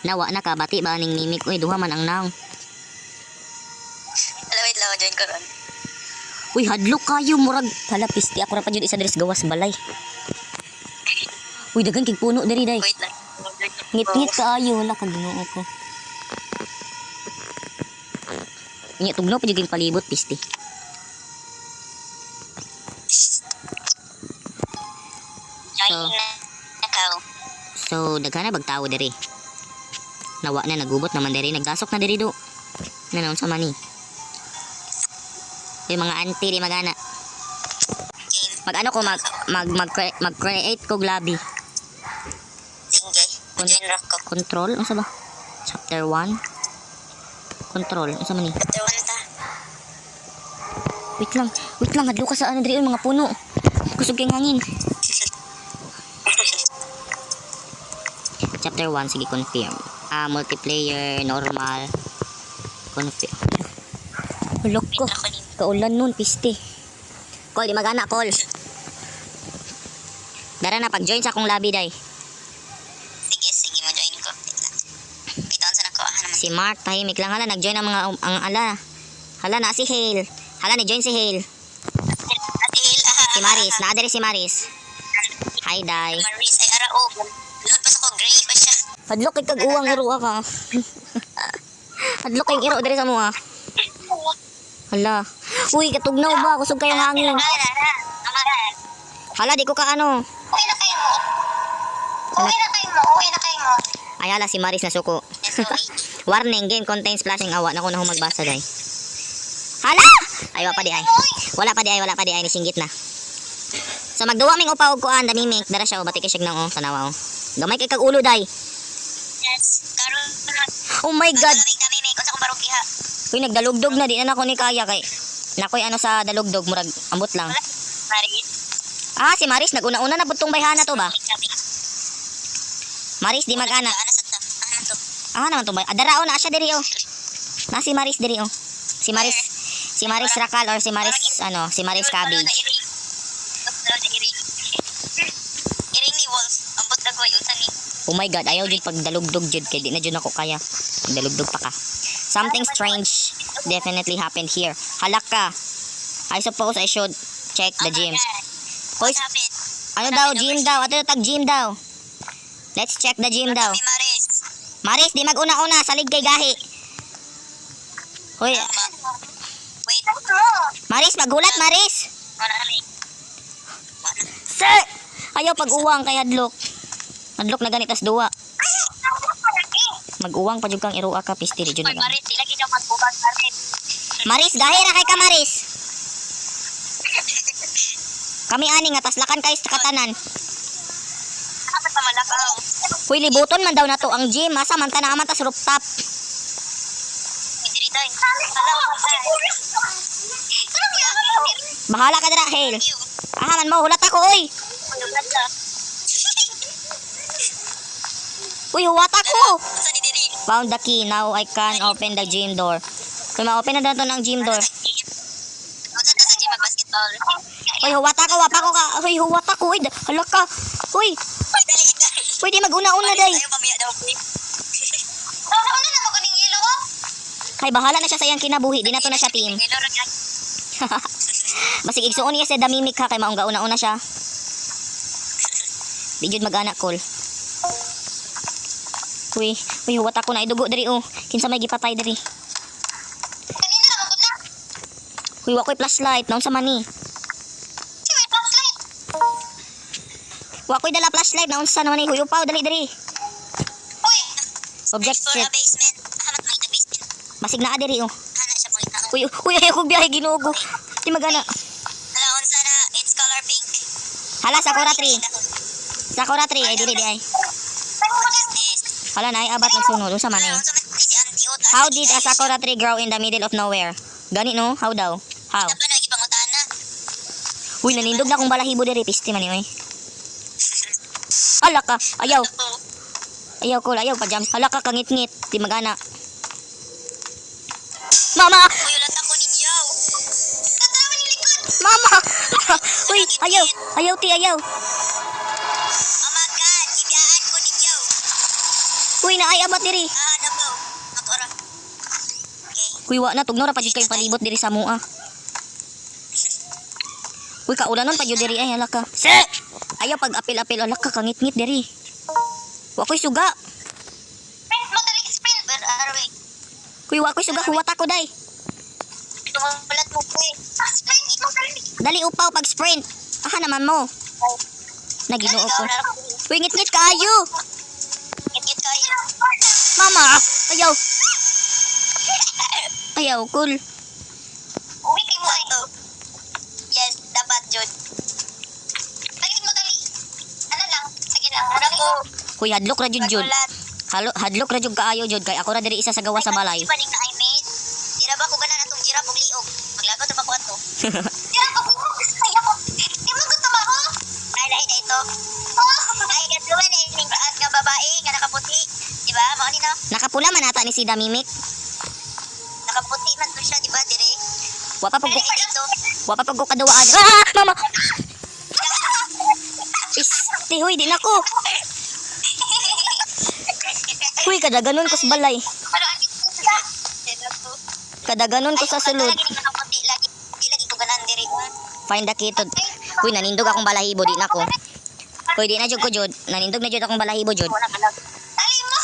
Nawa na ka bati ba ning mimik uy duha man ang naong. Wait lang, join ko ron. Uy hadlok kayo murag hala pisti ako ra pa jud isa diri sa gawas balay. Uy daghan kig puno diri day. Wait lang. Ngit-ngit kaayo wala kag Ginoo ko. Nya tugnaw pa jud kig palibot pisti. Join na ikaw. So daghan na bagtawo diri. Nawa na nagubot naman diri nagdasok na diri do. Nanon sa mani. Yung mga auntie di magana. Mag-ano ko mag-create ko lobby. Sige. Join rock ko. Control ano sa ba? Chapter 1. Control ano sa mani? Chapter 1 ta. Wait lang hadlo ka sa ano diri mga puno. Kusog kay hangin. Chapter 1 sige confirm. Multiplayer normal. Confirm. Hulok ko. Kaulan nun, piste. Call, di magana, call. Dara na, pag-join sa akong lobby, day. Sige, mo join ko. Bitawan sa nako. Si Mark, tahimik lang. Hala, nag-join ang mga, ala. Hala, na si Hale. Hala, ni-join si Hale. Si Maris, naadari si Maris. Hi, day. Maris, ay arao. Load pa sa ko, gray pa siya. Hadlok kay kag-uwang iro ka. Hadlok kay iro, dari sa mga. Hala. Uy, katugnaw ba? Kusog kayong hangin. Hala, di ko ka ano. Uwi na kayo mo. Ay, hala, si Maris na suko. Warning, game contains splashing awa. Naku na magbasa, day. Hala! Ay, wala pa di ay. Nisinggit na. So, magduwa ming upaw ko ang damimik. Dara siya, bati kay siya ng tanawa. Gamay kay kag ulo, day. Yes, karon. Oh my God. Kami may sa kong barugiha. Uy, nagdalugdog na. Di na ako ni kaya kay. Nakoy ano sa dalugdog. Murag, ambot lang. Maris. Ah, si Maris. Naguna-una na butong bayhana to ba? Maris, di mag-ana. Ano sa ta? Ano to? Ah, naman to ba? Darao na siya diri, oh. Na si Maris diri, oh. Si Maris Rakal or si Maris Cabbage. Iring ni Wolf. Ambot na ko yung sani. Oh my God, ayaw jud pag dalugdog jud kay di na jud ako kaya. Dalugdog pa ka. Something strange definitely happened here. Halak ka. I suppose I should check the gym. Hoy, ano daw, gym daw. Ato tag gym daw. Let's check the gym daw. Maris. Maris, di mag-una-una. Salig kay gahi. Hoy, Wait. Maris, magulat, Maris. Marami. Sir! Ayaw pag-uwang kay Hadlok. Hadlok na ganitas duwa. Mag-uwang pa jud kang iruwa ka pisti di jud na. Maris, sila ginaw magbubag Maris. Maris, gahi ra kay ka Maris. Kami ani nga taslakan kay sa katanan. Kapag pamalakaw. Hoy, libuton man daw nato ang gym. Asa man ta naman tas rooftop. Diri tay. Bahala ka dira, Hale. Ah, man mo hulat ako, oy. Uy, huwat ako. Sa ni diri. Found the key. Now I can open the gym door. Kung ma-open na daw to ng gym door. Unsa ta sa gym basketball? Uy, huwat ako. Wapa ko ka. Uy, huwat ako. Uy, hala ka. Uy, Dali ka. uy, di mag-una-una, day. Ayaw pamiya daw. Una na mo kuning ilo ko. Ay, bahala na siya sa iyang kinabuhi. Di na to na siya team. Ilo ra gyud. Basig igsuon niya sa damimik ha. Kay maungga una-una siya. Di jud mag-anak call. Uy, huwat ako na idugo diri, oh. Kinsa may gipatay diri. Kanina na magud na. Uy, wakoy flashlight. Naon sa mani. Si may flashlight. Wakoy dala flashlight. Naon sa naman ni. Huy, upaw. Dali, diri. Uy. Object For set. a basement. Hamat may na basement. Basig na diri, oh. Ana siya pulit na. Uy, ayaw kong biyahe. Ginugo. Di magana. Hala, unsa na? It's color pink. Hala, Sakura tree. Sakura tree. Ay, diri, di ay. What is this? Hala na, ay abat nagsunod. Unsa man, eh. Unsa man si Auntie Ota? How did a Sakura tree grow in the middle of nowhere? Gani, no? How daw? How? Ano na ipangutana? Uy, nanindog na akong balahibo diri. Pisti man, eh. Hala ka. Ayaw. Ayaw ko. Ayaw pa, Jams. Hala ka, kangit-ngit. Di magana. Mama! Uy, ulat ako ninyo. Katawa ni likod. Mama! Uy, ayaw. Ayaw, ti, ayaw. Oh my God, ibiyaan ko ninyo. Uy, Uy, naay abat diri. Dabaw. Ako ra. Okay. Uy, wa na tugno ra pa jud kay palibot diri sa mua. Uy, kaulanon pa jud diri ay hala ka. Ayaw pag apil-apil ala ka kangit-ngit diri. Wa ko'y suga. Sprint mo dali sprint. But araway. Kuy wa ko'y suga huwat ako day. Tumulat mo ko eh. Sprint mo dali. Dali upaw pag sprint. Aha naman mo. Naginoo ko. Uy, ngit-ngit kaayo. Ngit kayo. Mama, ayaw. Ayaw, cool. Uwi kay mo ito. Yes, dapat jud. Balik mo dali. Ano lang? Sige lang. Harap mo. Kuy, hadlok ra jud jud. Hadlok ra jud kaayo jud kay ako ra diri isa sa gawa sa balay. Di ba ning na I made? Dira ba ko ganan atong giraffe og liog? Maglagot ra ba ko ato? Dira ba ko? Ayaw ko. Di mo gusto ba ko? Ay, lahi na ito. Ay, gatluman eh. Ning baas nga babae nga nakaputi. Di ba? Mao ni na. Nakapula man ata ni si Damimik. Nakaputi man to siya, di ba? Dire. Wa pa pag Dali dito. wa pa pag ko kadawaan. Ah, mama. Isti, huy, di na ko. Huy, kadaganon ko sa balay. Kadaganon ko sa sulod. Lagi nakaputi lagi. Di lagi ko ganan dire. Find the key to... Huy, nanindog akong balahibo, di na ko. Huy, di na jud ko jud. Nanindog na jud akong balahibo jud. Dali mo.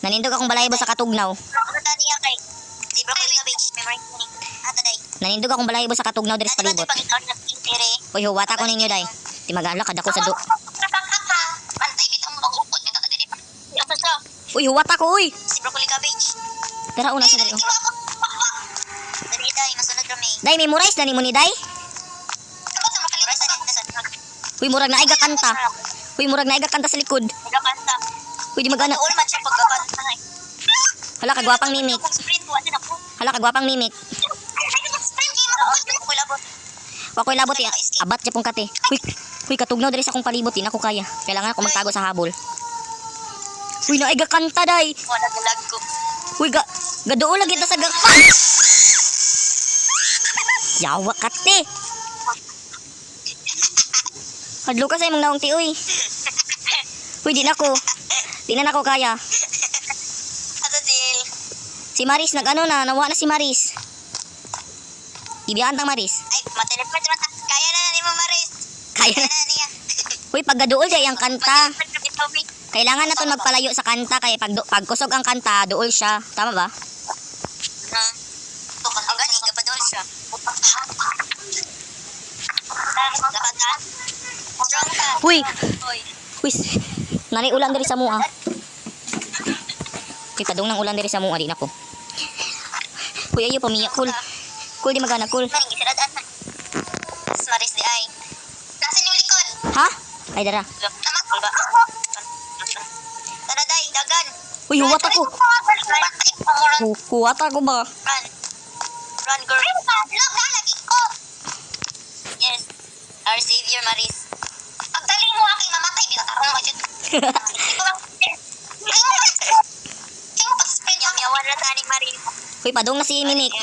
Nanindog akong balahibo sa katugnaw. Ano tadi ya kay? Di ba ko cabbage memory ni? Ata day. Nanindog akong balahibo sa katugnaw diri sa palibot. Pag-count na dire. Uy, huwata ko ninyo, day. Di mag-alak, kada ko sa do... Pantay bitang mag-upot kita ka dire. Ano sa? Uy, huwata ko, uy! Si broccoli cabbage. Tara, una sa dali. Dali day, masunod ra may. Day, memorize na ni mo ni Day? Kapag sa makalimutan sa nasan. Uy, murag na aiga kanta. Uy, murag na aiga kanta sa likod. Nagkanta. Uy, di magana. All man siya pagkakanta. Hala, kagwapang mimik. Kung sprint mo, ano na po? Hala, kagwapang mimik. Sprint game ako. Kulabot. Wako'y labot ya. Abat siya pong kate. Uy, katugnaw diri sa akong palibot. Di na ko kaya. Kailangan ako magtago sa habol. Uy, na aiga kanta, Day. Wala galag ko. Uy, gaduo lagi ta sa gang... Yawa kate. Hadlo ka sa imong naong ti, uy. Uy, di na ko. Di na ko kaya. Ato deal. Si Maris, nag-ano na. Nawa na si Maris. Ibiyaan tang Maris. Ay, mateleport naman. Kaya na ni mo, Maris. Kaya Kaya na. na niya. Uy, pag gaduol siya yung kanta. Mateleport na ito, Kailangan na to magpalayo sa kanta. Kaya pag kusog ang kanta, duol siya. Tama ba? Ang gani, kapadol siya. Dapat ka? Strong ka. Uy, Uy. uy. Nani ulan diri sa mua. Uy, kadung ng ulan diri sa mua. Di na ko. Uy, ayo pamiyak. Cool. Cool, di magana. Cool. Maring isiradaan na. Mas Maris di ay. Nasaan yung likod? Ha? Ay, dara. Tama ko ba? Tara day, dagan. Uy, huwat ako. Run. Huwat ako ba? Run. Run, girl. Look, nalagi ko. Yes. Our savior, Maris. Pagdaling mo aking mamatay, di na ako majud. Hindi ko lang. Sino pag-sprint yung yawan na taning Maris? Uy, padung na si Minik.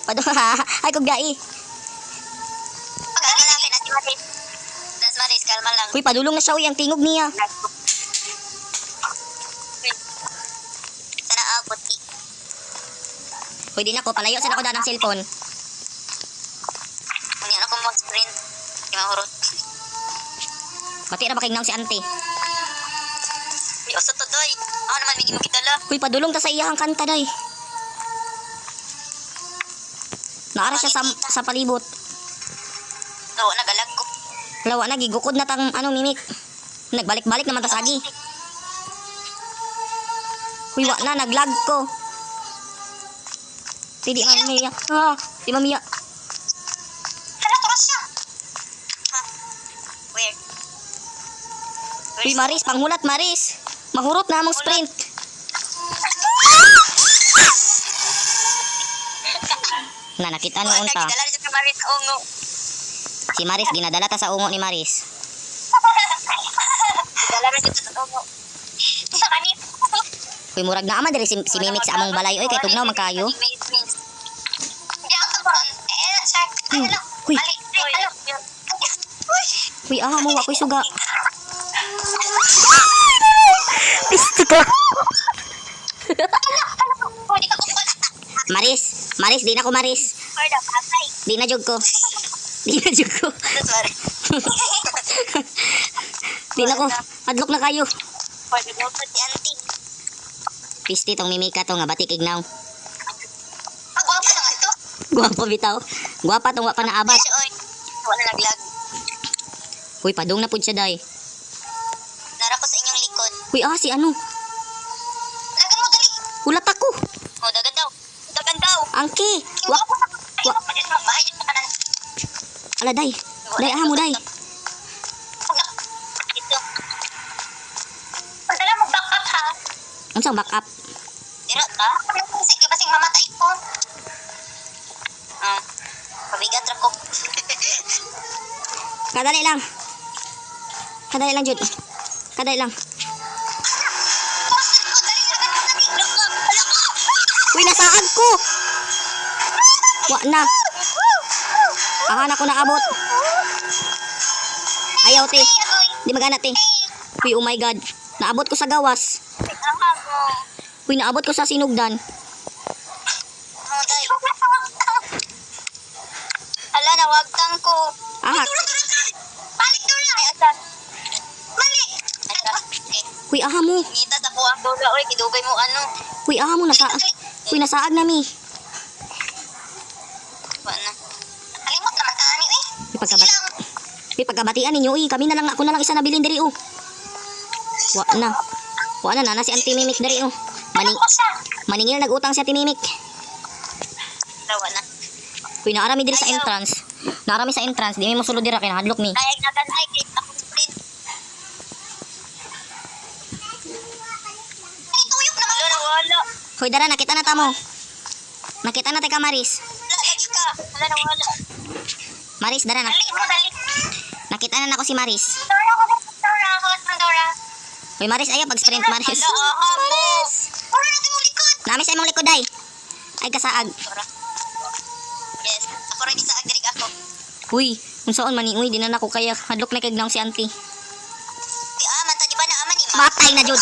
Padung, ay, kugdai. Pagkakalapin natin Maris. Das Maris, kalma lang. Uy, padulong na siya. Uy, ang tingog niya. Sana puti. Uy, di na ko. Palayo sa ako ng cellphone. Muni ako mag-sprint. Di mahurot. Pati na makignaw si ante. Di ako sa todoy. Ako naman may gimagitala. Uy, padulong ta sa iyang kanta, day. Naara siya sa palibot. Oo, nagalag ko. Lawa na, gigukod na tang ano, Mimik. Nagbalik-balik naman ta sagi. Uy, wa na, naglag ko. Di mamiya. Ah, di mamiya. Hala, turas siya. Ha? Where? Uy, Maris, panghulat, Maris. Mahurot na among sprint. Na, nakita ni unta. Nagdala siya sa Maris Ongo. Si Maris, ginadala ta sa ungo ni Maris. Dala na siya sa Ongo. Sa kanin. Uy, murag na ama diri si Mimik sa among balay. Uy, kay tugnaw man kayo. Hindi ako tabuan. Sir. Ano lang? Uy. Balik. Uy. Uy, mo, wako'y suga. Pisti ka. Pwede ka kung Maris, di na ko Maris. for the patay. Di na jud ko. Di na jud ko. Sorry. Di na ko. Adlok na kayo. For the girlfriend, auntie. Pisti tong mimika to nga batik ignaw. Pagwapa naman to. Guwapo bitaw. Guwapa tong wa pa naabat. Yes, oy. Wala naglag. Uy, padung na pud siya day. Nara ko sa inyong likod. Uy, si ano? Lagan mo dali. Hulat ako. O, dagan daw. Dagan daw. Angki. Wa. Wa. Wa. Pwede sa bahay. Dito ka na. Ala day. Day mo day. Ito. Pagdala mo back up ha. Unsang back up? Dira ka? Sige, basing mamatay ko. Pabigat ra ko. Kadali lang. Kadali lang jud. Kadali lang. Uy, nasaag ko. Wa na. Ahan ako naabot. Ayaw te. Di magana te. Uy, oh my god. Naabot ko sa gawas. Uy, naabot ko sa sinugdan. Ala, nawagtang ko. Ahak. Balik to na. Ay, asa. Balik. Uy, aha mo. Ngita sa ko ang dola. Uy, kidugay mo ano. Uy, aha mo. Uy, nasaag na mi. Wa na. Kalimot naman ka ani eh. Uy, pagkabatian ninyo. Uy, kami na lang. Ako na lang isa nabilin diri oh. Wa na. Wa na na si Auntie Mimik diri oh. Maningil nag-utang si Auntie Mimik. Wa na. Uy, naarami diri sa entrance. Naarami sa entrance. Di may mosulod dira kay hadlok mi. Kaya nagan ay kay ako split. Ay, tuyok naman. Wala, wala. Hoy, dara nakita na ta mo. Nakita na tay ka Maris. Wala, lagi ka. Wala na, wala. Maris, dara na. Dali mo, dali. Nakita na nako si Maris. Dora ko, Dora ko, Dora. Hoy, Maris, ayo pag-sprint Maris. Wala, Maris. Wala natin mo likod. Nami sa imong likod ay. Ay kasaag. Dora. Yes, ako rin isa agdirig ako. Uy, unsaon man ni uy, di na nako kaya hadlok na kay gnaw si Auntie. Di aman, ta di ba na aman ni ma? Matay na jud.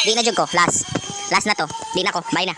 Di na jud ko, last. Last na to. Di na ko, bye na.